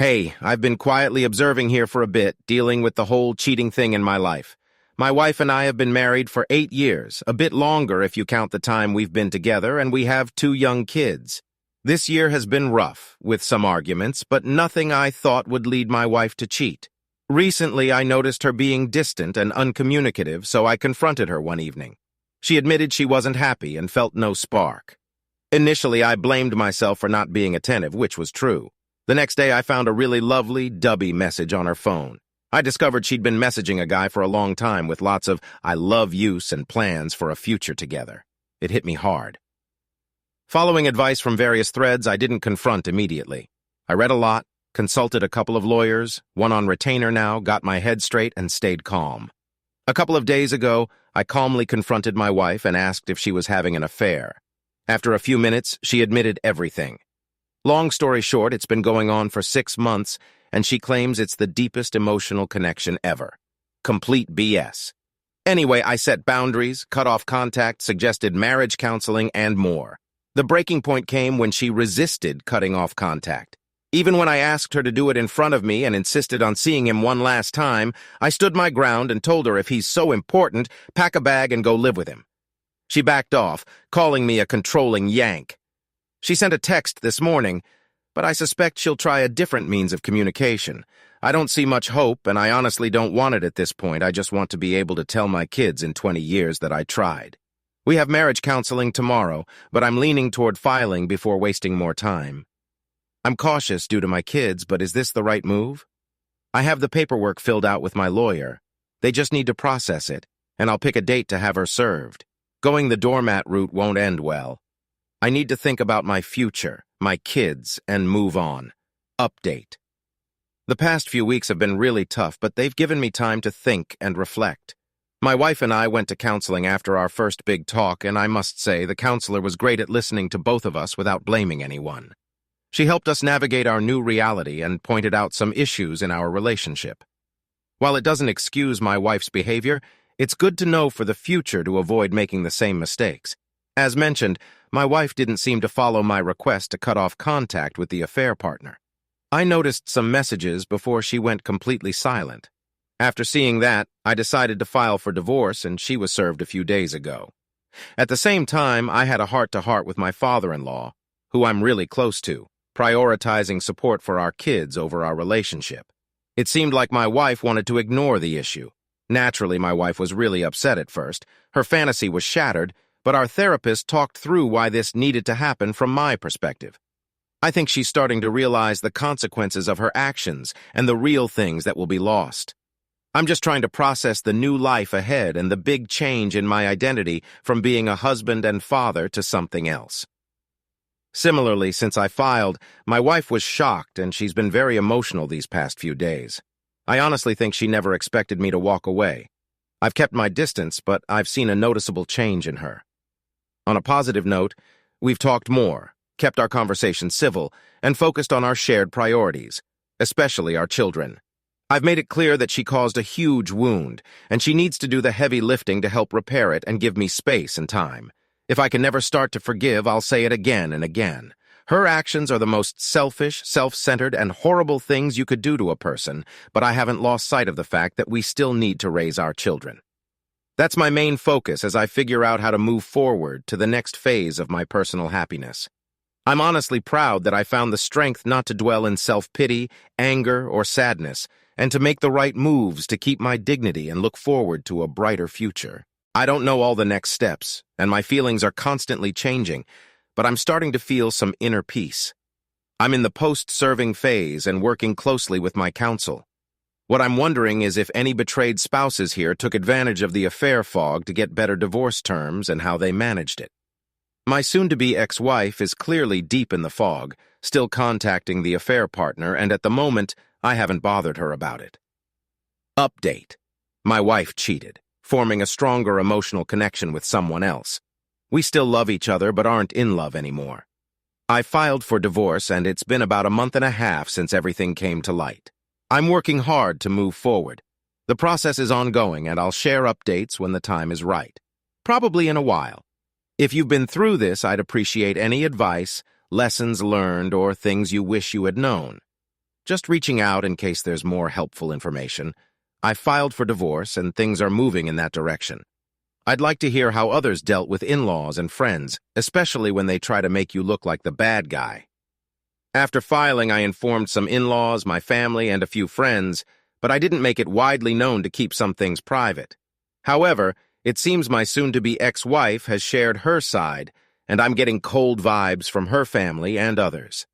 Hey, I've been quietly observing here for a bit, dealing with the whole cheating thing in my life. My wife and I have been married for 8 years, a bit longer if you count the time we've been together, and we have 2 young kids. This year has been rough, with some arguments, but nothing I thought would lead my wife to cheat. Recently, I noticed her being distant and uncommunicative, so I confronted her one evening. She admitted she wasn't happy and felt no spark. Initially, I blamed myself for not being attentive, which was true. The next day, I found a really lovely, dubby message on her phone. I discovered she'd been messaging a guy for a long time with lots of I love yous and plans for a future together. It hit me hard. Following advice from various threads, I didn't confront immediately. I read a lot, consulted a couple of lawyers, one on retainer now, got my head straight, and stayed calm. A couple of days ago, I calmly confronted my wife and asked if she was having an affair. After a few minutes, she admitted everything. Long story short, it's been going on for 6 months, and she claims it's the deepest emotional connection ever. Complete BS. Anyway, I set boundaries, cut off contact, suggested marriage counseling, and more. The breaking point came when she resisted cutting off contact. Even when I asked her to do it in front of me and insisted on seeing him one last time, I stood my ground and told her if he's so important, pack a bag and go live with him. She backed off, calling me a controlling yank. She sent a text this morning, but I suspect she'll try a different means of communication. I don't see much hope, and I honestly don't want it at this point. I just want to be able to tell my kids in 20 years that I tried. We have marriage counseling tomorrow, but I'm leaning toward filing before wasting more time. I'm cautious due to my kids, but is this the right move? I have the paperwork filled out with my lawyer. They just need to process it, and I'll pick a date to have her served. Going the doormat route won't end well. I need to think about my future, my kids, and move on. Update. The past few weeks have been really tough, but they've given me time to think and reflect. My wife and I went to counseling after our first big talk, and I must say the counselor was great at listening to both of us without blaming anyone. She helped us navigate our new reality and pointed out some issues in our relationship. While it doesn't excuse my wife's behavior, it's good to know for the future to avoid making the same mistakes. As mentioned, my wife didn't seem to follow my request to cut off contact with the affair partner. I noticed some messages before she went completely silent. After seeing that, I decided to file for divorce, and she was served a few days ago. At the same time, I had a heart-to-heart with my father-in-law, who I'm really close to, prioritizing support for our kids over our relationship. It seemed like my wife wanted to ignore the issue. Naturally, my wife was really upset at first. Her fantasy was shattered, but our therapist talked through why this needed to happen from my perspective. I think she's starting to realize the consequences of her actions and the real things that will be lost. I'm just trying to process the new life ahead and the big change in my identity from being a husband and father to something else. Similarly, since I filed, my wife was shocked and she's been very emotional these past few days. I honestly think she never expected me to walk away. I've kept my distance, but I've seen a noticeable change in her. On a positive note, we've talked more, kept our conversation civil, and focused on our shared priorities, especially our children. I've made it clear that she caused a huge wound, and she needs to do the heavy lifting to help repair it and give me space and time. If I can never start to forgive, I'll say it again and again. Her actions are the most selfish, self-centered, and horrible things you could do to a person, but I haven't lost sight of the fact that we still need to raise our children. That's my main focus as I figure out how to move forward to the next phase of my personal happiness. I'm honestly proud that I found the strength not to dwell in self-pity, anger, or sadness, and to make the right moves to keep my dignity and look forward to a brighter future. I don't know all the next steps, and my feelings are constantly changing, but I'm starting to feel some inner peace. I'm in the post-serving phase and working closely with my counsel. What I'm wondering is if any betrayed spouses here took advantage of the affair fog to get better divorce terms and how they managed it. My soon-to-be ex-wife is clearly deep in the fog, still contacting the affair partner, and at the moment, I haven't bothered her about it. Update. My wife cheated, forming a stronger emotional connection with someone else. We still love each other but aren't in love anymore. I filed for divorce, and it's been about a month and a half since everything came to light. I'm working hard to move forward. The process is ongoing, and I'll share updates when the time is right. Probably in a while. If you've been through this, I'd appreciate any advice, lessons learned, or things you wish you had known. Just reaching out in case there's more helpful information. I filed for divorce and things are moving in that direction. I'd like to hear how others dealt with in-laws and friends, especially when they try to make you look like the bad guy. After filing, I informed some in-laws, my family, and a few friends, but I didn't make it widely known to keep some things private. However, it seems my soon-to-be ex-wife has shared her side, and I'm getting cold vibes from her family and others.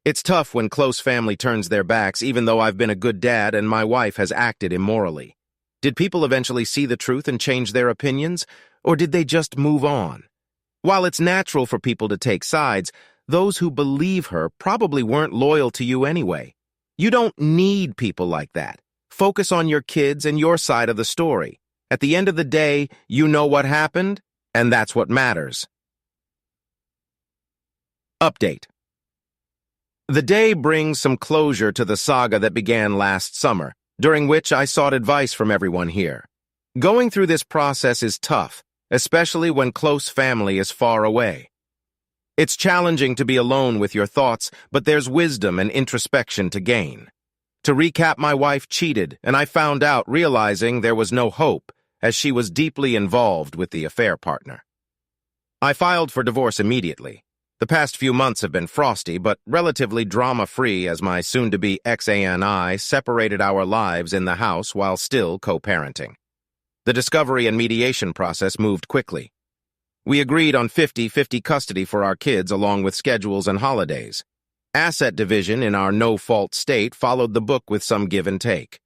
It's tough when close family turns their backs, even though I've been a good dad and my wife has acted immorally. Did people eventually see the truth and change their opinions, or did they just move on? While it's natural for people to take sides, those who believe her probably weren't loyal to you anyway. You don't need people like that. Focus on your kids and your side of the story. At the end of the day, you know what happened, and that's what matters. Update. The day brings some closure to the saga that began last summer, during which I sought advice from everyone here. Going through this process is tough, especially when close family is far away. It's challenging to be alone with your thoughts, but there's wisdom and introspection to gain. To recap, my wife cheated, and I found out realizing there was no hope, as she was deeply involved with the affair partner. I filed for divorce immediately. The past few months have been frosty, but relatively drama-free as my soon-to-be ex and I separated our lives in the house while still co-parenting. The discovery and mediation process moved quickly. We agreed on 50-50 custody for our kids along with schedules and holidays. Asset division in our no-fault state followed the book with some give and take.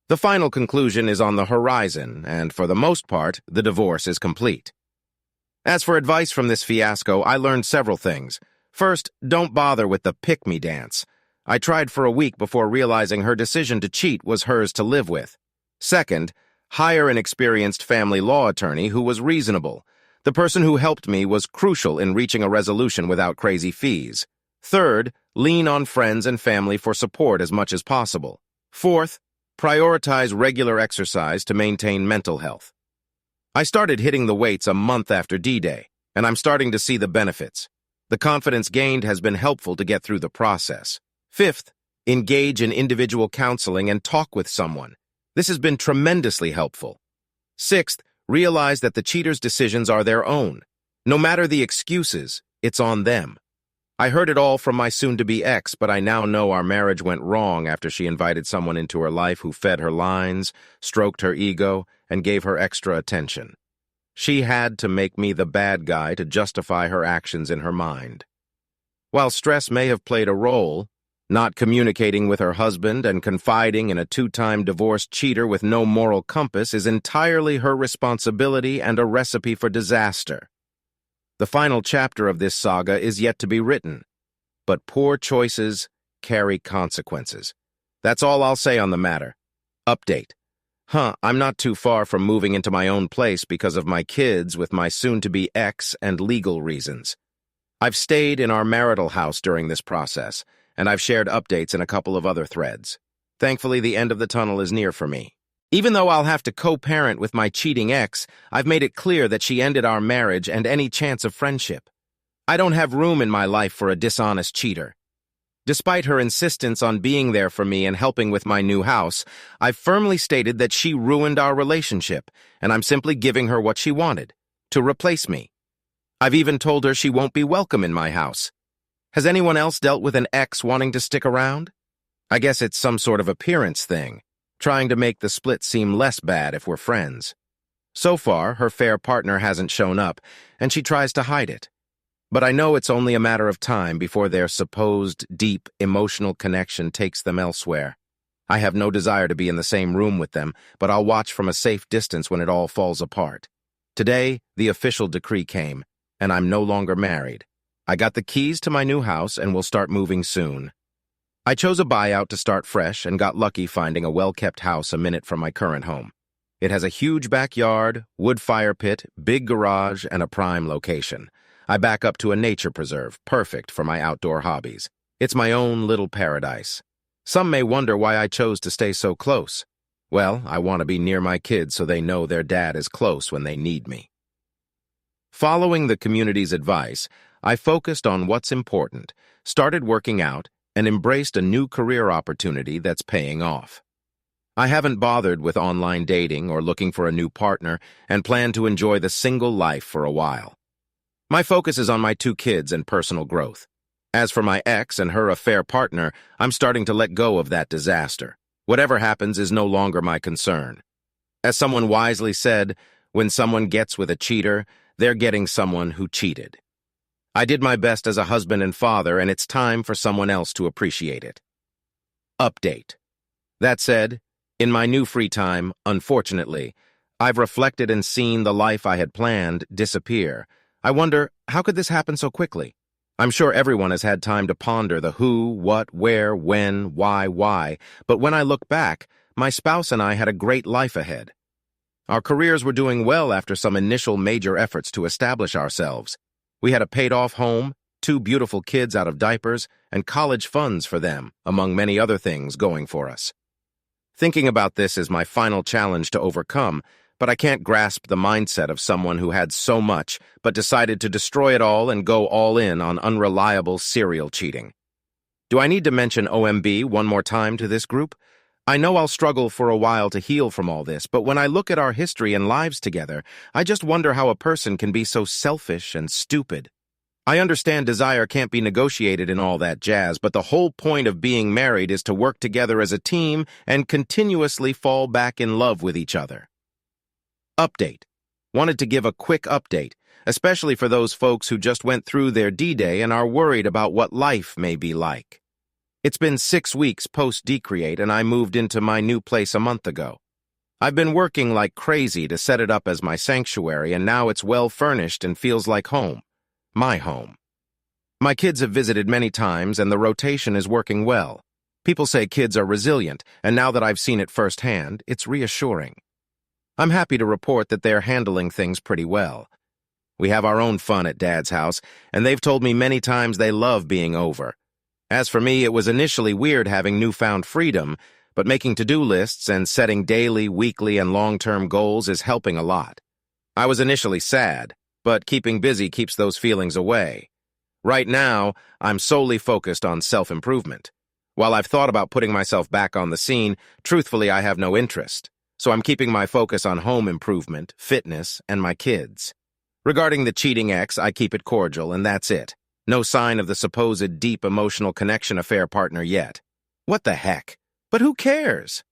The final conclusion is on the horizon, and for the most part, the divorce is complete. As for advice from this fiasco, I learned several things. First, don't bother with the pick-me dance. I tried for a week before realizing her decision to cheat was hers to live with. Second, hire an experienced family law attorney who was reasonable. The person who helped me was crucial in reaching a resolution without crazy fees. Third, lean on friends and family for support as much as possible. Fourth, prioritize regular exercise to maintain mental health. I started hitting the weights a month after D-Day, and I'm starting to see the benefits. The confidence gained has been helpful to get through the process. Fifth, engage in individual counseling and talk with someone. This has been tremendously helpful. Sixth, realize that the cheater's decisions are their own. No matter the excuses, it's on them. I heard it all from my soon-to-be ex, but I now know our marriage went wrong after she invited someone into her life who fed her lines, stroked her ego, and gave her extra attention. She had to make me the bad guy to justify her actions in her mind. While stress may have played a role, not communicating with her husband and confiding in a two-time divorced cheater with no moral compass is entirely her responsibility and a recipe for disaster. The final chapter of this saga is yet to be written, but poor choices carry consequences. That's all I'll say on the matter. Update. I'm not too far from moving into my own place because of my kids with my soon-to-be ex and legal reasons. I've stayed in our marital house during this process, and I've shared updates in a couple of other threads. Thankfully, the end of the tunnel is near for me. Even though I'll have to co-parent with my cheating ex, I've made it clear that she ended our marriage and any chance of friendship. I don't have room in my life for a dishonest cheater. Despite her insistence on being there for me and helping with my new house, I've firmly stated that she ruined our relationship, and I'm simply giving her what she wanted, to replace me. I've even told her she won't be welcome in my house. Has anyone else dealt with an ex wanting to stick around? I guess it's some sort of appearance thing, trying to make the split seem less bad if we're friends. So far, her fair partner hasn't shown up, and she tries to hide it. But I know it's only a matter of time before their supposed deep emotional connection takes them elsewhere. I have no desire to be in the same room with them, but I'll watch from a safe distance when it all falls apart. Today, the official decree came, and I'm no longer married. I got the keys to my new house and will start moving soon. I chose a buyout to start fresh and got lucky finding a well-kept house a minute from my current home. It has a huge backyard, wood fire pit, big garage, and a prime location. I back up to a nature preserve, perfect for my outdoor hobbies. It's my own little paradise. Some may wonder why I chose to stay so close. Well, I want to be near my kids so they know their dad is close when they need me. Following the community's advice, I focused on what's important, started working out, and embraced a new career opportunity that's paying off. I haven't bothered with online dating or looking for a new partner and plan to enjoy the single life for a while. My focus is on my 2 kids and personal growth. As for my ex and her affair partner, I'm starting to let go of that disaster. Whatever happens is no longer my concern. As someone wisely said, when someone gets with a cheater, they're getting someone who cheated. I did my best as a husband and father, and it's time for someone else to appreciate it. Update. That said, in my new free time, unfortunately, I've reflected and seen the life I had planned disappear. I wonder, how could this happen so quickly? I'm sure everyone has had time to ponder the who, what, where, when, why, but when I look back, my spouse and I had a great life ahead. Our careers were doing well after some initial major efforts to establish ourselves. We had a paid-off home, 2 beautiful kids out of diapers, and college funds for them, among many other things going for us. Thinking about this is my final challenge to overcome, but I can't grasp the mindset of someone who had so much, but decided to destroy it all and go all in on unreliable serial cheating. Do I need to mention OMB one more time to this group? I know I'll struggle for a while to heal from all this, but when I look at our history and lives together, I just wonder how a person can be so selfish and stupid. I understand desire can't be negotiated and all that jazz, but the whole point of being married is to work together as a team and continuously fall back in love with each other. Update. Wanted to give a quick update, especially for those folks who just went through their D-Day and are worried about what life may be like. It's been 6 weeks post-decreate, and I moved into my new place a month ago. I've been working like crazy to set it up as my sanctuary, and now it's well furnished and feels like home. My home. My kids have visited many times, and the rotation is working well. People say kids are resilient, and now that I've seen it firsthand, it's reassuring. I'm happy to report that they're handling things pretty well. We have our own fun at Dad's house, and they've told me many times they love being over. As for me, it was initially weird having newfound freedom, but making to-do lists and setting daily, weekly, and long-term goals is helping a lot. I was initially sad, but keeping busy keeps those feelings away. Right now, I'm solely focused on self-improvement. While I've thought about putting myself back on the scene, truthfully, I have no interest. So I'm keeping my focus on home improvement, fitness, and my kids. Regarding the cheating ex, I keep it cordial, and that's it. No sign of the supposed deep emotional connection affair partner yet. What the heck? But who cares?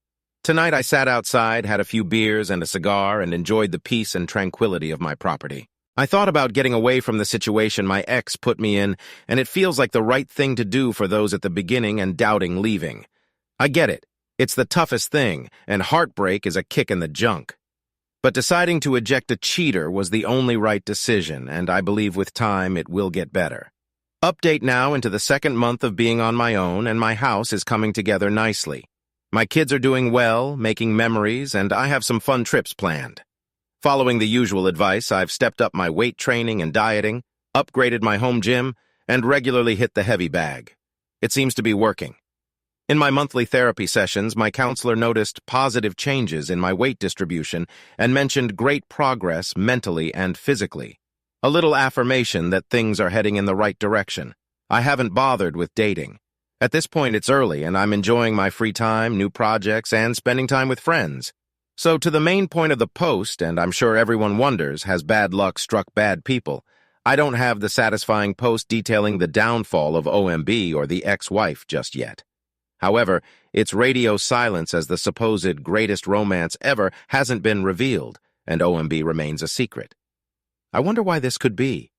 Tonight I sat outside, had a few beers and a cigar, and enjoyed the peace and tranquility of my property. I thought about getting away from the situation my ex put me in, and it feels like the right thing to do for those at the beginning and doubting leaving. I get it. It's the toughest thing, and heartbreak is a kick in the junk. But deciding to eject a cheater was the only right decision, and I believe with time it will get better. Update now into the 2nd month of being on my own, and my house is coming together nicely. My kids are doing well, making memories, and I have some fun trips planned. Following the usual advice, I've stepped up my weight training and dieting, upgraded my home gym, and regularly hit the heavy bag. It seems to be working. In my monthly therapy sessions, my counselor noticed positive changes in my weight distribution and mentioned great progress mentally and physically. A little affirmation that things are heading in the right direction. I haven't bothered with dating. At this point, it's early, and I'm enjoying my free time, new projects, and spending time with friends. So to the main point of the post, and I'm sure everyone wonders, has bad luck struck bad people? I don't have the satisfying post detailing the downfall of OMB or the ex-wife just yet. However, its radio silence as the supposed greatest romance ever hasn't been revealed, and OMB remains a secret. I wonder why this could be.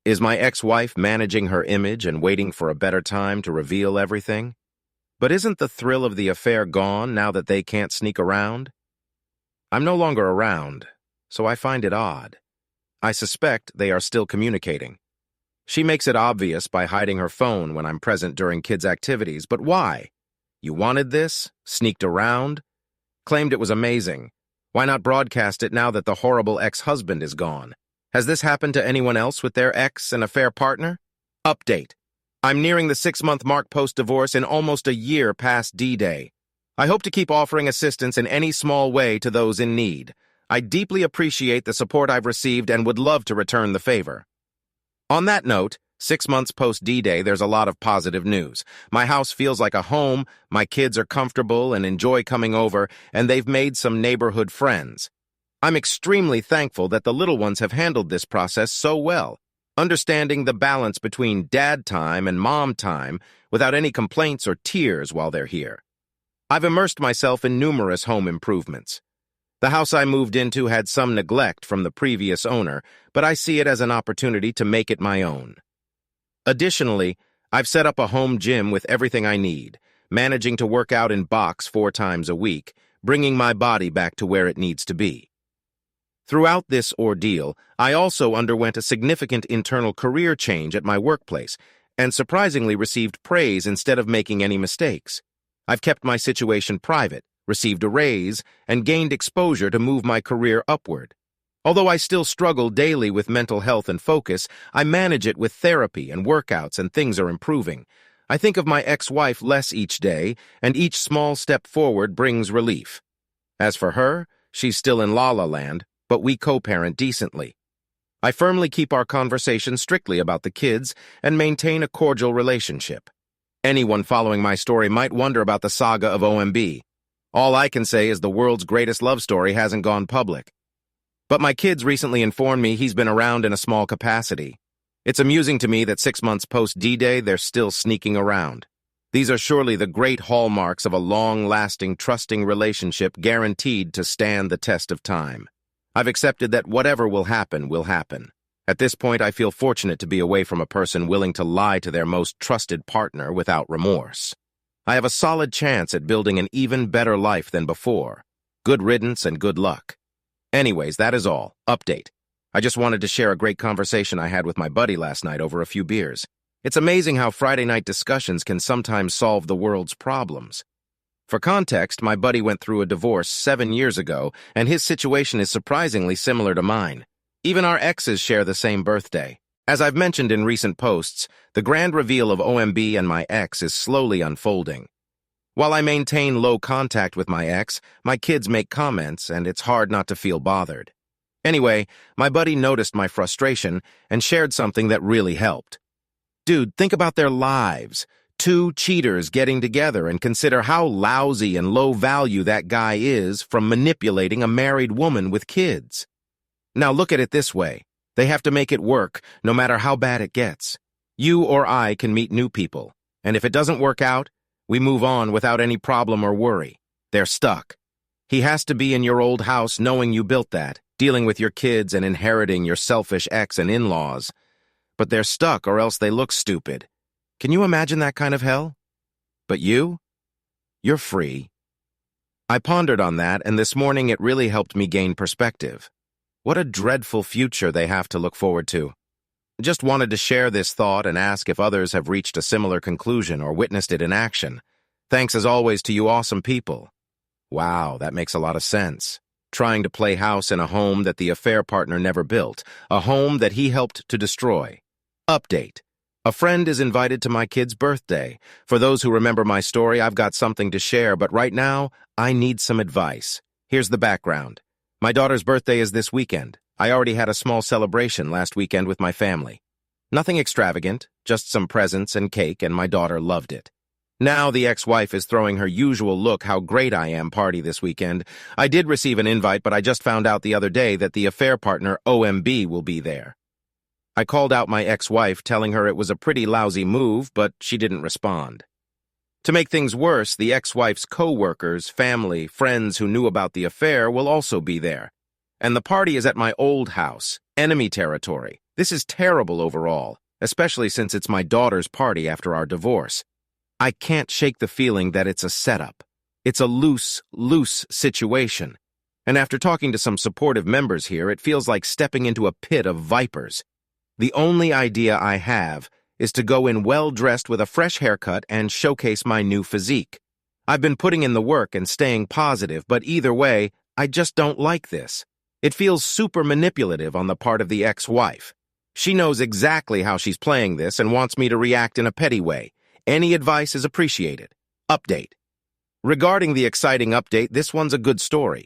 Is my ex-wife managing her image and waiting for a better time to reveal everything? But isn't the thrill of the affair gone now that they can't sneak around? I'm no longer around, so I find it odd. I suspect they are still communicating. She makes it obvious by hiding her phone when I'm present during kids' activities, but why? You wanted this? Sneaked around? Claimed it was amazing. Why not broadcast it now that the horrible ex-husband is gone? Has this happened to anyone else with their ex and affair partner? Update. I'm nearing the 6-month mark post-divorce and almost a year past D-Day. I hope to keep offering assistance in any small way to those in need. I deeply appreciate the support I've received and would love to return the favor. On that note, 6 months post D-Day, there's a lot of positive news. My house feels like a home, my kids are comfortable and enjoy coming over, and they've made some neighborhood friends. I'm extremely thankful that the little ones have handled this process so well, understanding the balance between dad time and mom time without any complaints or tears while they're here. I've immersed myself in numerous home improvements. The house I moved into had some neglect from the previous owner, but I see it as an opportunity to make it my own. Additionally, I've set up a home gym with everything I need, managing to work out in box 4 times a week, bringing my body back to where it needs to be. Throughout this ordeal, I also underwent a significant internal career change at my workplace, and surprisingly received praise instead of making any mistakes. I've kept my situation private, received a raise, and gained exposure to move my career upward. Although I still struggle daily with mental health and focus, I manage it with therapy and workouts, and things are improving. I think of my ex-wife less each day, and each small step forward brings relief. As for her, she's still in la-la land, but we co-parent decently. I firmly keep our conversation strictly about the kids and maintain a cordial relationship. Anyone following my story might wonder about the saga of OMB. All I can say is the world's greatest love story hasn't gone public. But my kids recently informed me he's been around in a small capacity. It's amusing to me that 6 months post D-Day, they're still sneaking around. These are surely the great hallmarks of a long-lasting, trusting relationship guaranteed to stand the test of time. I've accepted that whatever will happen, will happen. At this point, I feel fortunate to be away from a person willing to lie to their most trusted partner without remorse. I have a solid chance at building an even better life than before. Good riddance and good luck. Anyways, that is all. Update. I just wanted to share a great conversation I had with my buddy last night over a few beers. It's amazing how Friday night discussions can sometimes solve the world's problems. For context, my buddy went through a divorce 7 years ago, and his situation is surprisingly similar to mine. Even our exes share the same birthday. As I've mentioned in recent posts, the grand reveal of OMB and my ex is slowly unfolding. While I maintain low contact with my ex, my kids make comments, and it's hard not to feel bothered. Anyway, my buddy noticed my frustration and shared something that really helped. Dude, think about their lives. 2 cheaters getting together, and consider how lousy and low value that guy is from manipulating a married woman with kids. Now look at it this way. They have to make it work, no matter how bad it gets. You or I can meet new people, and if it doesn't work out, we move on without any problem or worry. They're stuck. He has to be in your old house knowing you built that, dealing with your kids and inheriting your selfish ex and in-laws. But they're stuck, or else they look stupid. Can you imagine that kind of hell? But you? You're free. I pondered on that, and this morning it really helped me gain perspective. What a dreadful future they have to look forward to. Just wanted to share this thought and ask if others have reached a similar conclusion or witnessed it in action. Thanks as always to you awesome people. Wow, that makes a lot of sense. Trying to play house in a home that the affair partner never built, a home that he helped to destroy. Update. A friend is invited to my kid's birthday. For those who remember my story, I've got something to share, but right now, I need some advice. Here's the background. My daughter's birthday is this weekend. I already had a small celebration last weekend with my family. Nothing extravagant, just some presents and cake, and my daughter loved it. Now the ex-wife is throwing her usual look how great I am party this weekend. I did receive an invite, but I just found out the other day that the affair partner, OMB, will be there. I called out my ex-wife, telling her it was a pretty lousy move, but she didn't respond. To make things worse, the ex-wife's co-workers, family, friends who knew about the affair will also be there. And the party is at my old house, enemy territory. This is terrible overall, especially since it's my daughter's party after our divorce. I can't shake the feeling that it's a setup. It's a loose situation. And after talking to some supportive members here, it feels like stepping into a pit of vipers. The only idea I have is to go in well-dressed with a fresh haircut and showcase my new physique. I've been putting in the work and staying positive, but either way, I just don't like this. It feels super manipulative on the part of the ex-wife. She knows exactly how she's playing this and wants me to react in a petty way. Any advice is appreciated. Update. Regarding the exciting update, this one's a good story.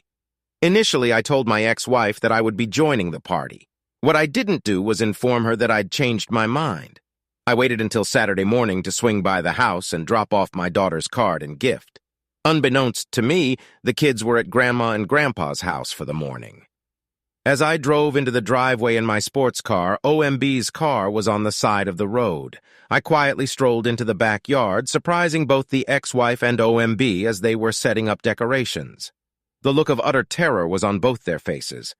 Initially, I told my ex-wife that I would be joining the party. What I didn't do was inform her that I'd changed my mind. I waited until Saturday morning to swing by the house and drop off my daughter's card and gift. Unbeknownst to me, the kids were at Grandma and Grandpa's house for the morning. As I drove into the driveway in my sports car, OMB's car was on the side of the road. I quietly strolled into the backyard, surprising both the ex-wife and OMB as they were setting up decorations. The look of utter terror was on both their faces.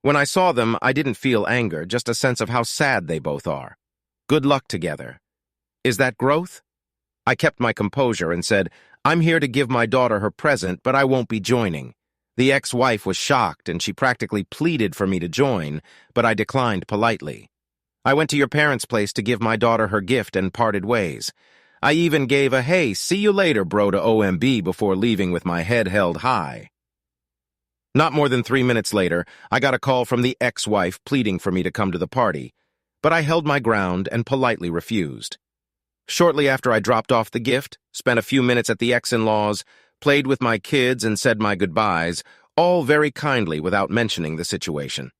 When I saw them, I didn't feel anger, just a sense of how sad they both are. Good luck together. Is that growth? I kept my composure and said, I'm here to give my daughter her present, but I won't be joining. The ex-wife was shocked, and she practically pleaded for me to join, but I declined politely. I went to your parents' place to give my daughter her gift and parted ways. I even gave a "Hey, see you later, bro" to OMB before leaving with my head held high. Not more than 3 minutes later, I got a call from the ex-wife pleading for me to come to the party, but I held my ground and politely refused. Shortly after I dropped off the gift, spent a few minutes at the ex-in-laws, played with my kids and said my goodbyes, all very kindly without mentioning the situation.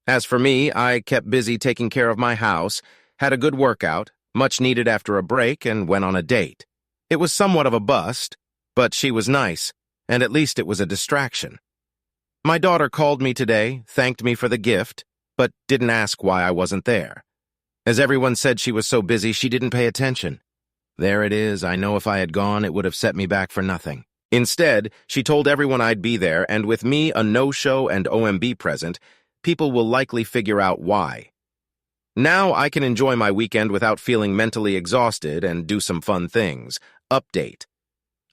As for me, I kept busy taking care of my house, had a good workout, much needed after a break, and went on a date. It was somewhat of a bust, but she was nice, and at least it was a distraction. My daughter called me today, thanked me for the gift, but didn't ask why I wasn't there. As everyone said she was so busy, she didn't pay attention. There it is. I know if I had gone, it would have set me back for nothing. Instead, she told everyone I'd be there, and with me a no-show and OMB present, people will likely figure out why. Now I can enjoy my weekend without feeling mentally exhausted and do some fun things. Update.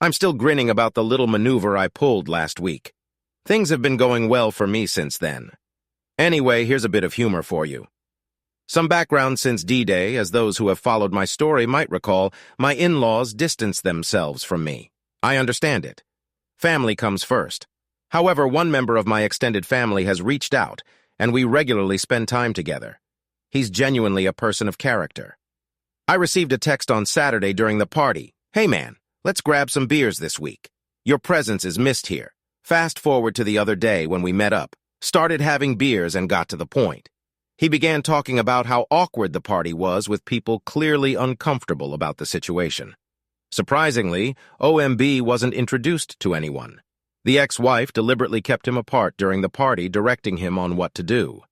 I'm still grinning about the little maneuver I pulled last week. Things have been going well for me since then. Anyway, here's a bit of humor for you. Some background since D-Day, as those who have followed my story might recall, my in-laws distanced themselves from me. I understand it. Family comes first. However, one member of my extended family has reached out, and we regularly spend time together. He's genuinely a person of character. I received a text on Saturday during the party. Hey man, let's grab some beers this week. Your presence is missed here. Fast forward to the other day when we met up, started having beers and got to the point. He began talking about how awkward the party was with people clearly uncomfortable about the situation. Surprisingly, OMB wasn't introduced to anyone. The ex-wife deliberately kept him apart during the party, directing him on what to do.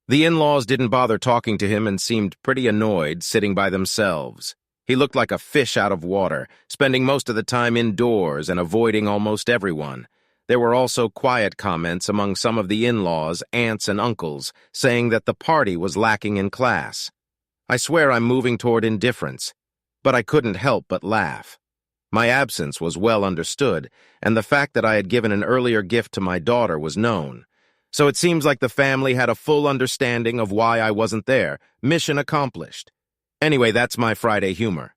The in-laws didn't bother talking to him and seemed pretty annoyed, sitting by themselves. He looked like a fish out of water, spending most of the time indoors and avoiding almost everyone. There were also quiet comments among some of the in-laws, aunts and uncles, saying that the party was lacking in class. I swear I'm moving toward indifference, but I couldn't help but laugh. My absence was well understood, and the fact that I had given an earlier gift to my daughter was known. So it seems like the family had a full understanding of why I wasn't there. Mission accomplished. Anyway, that's my Friday humor.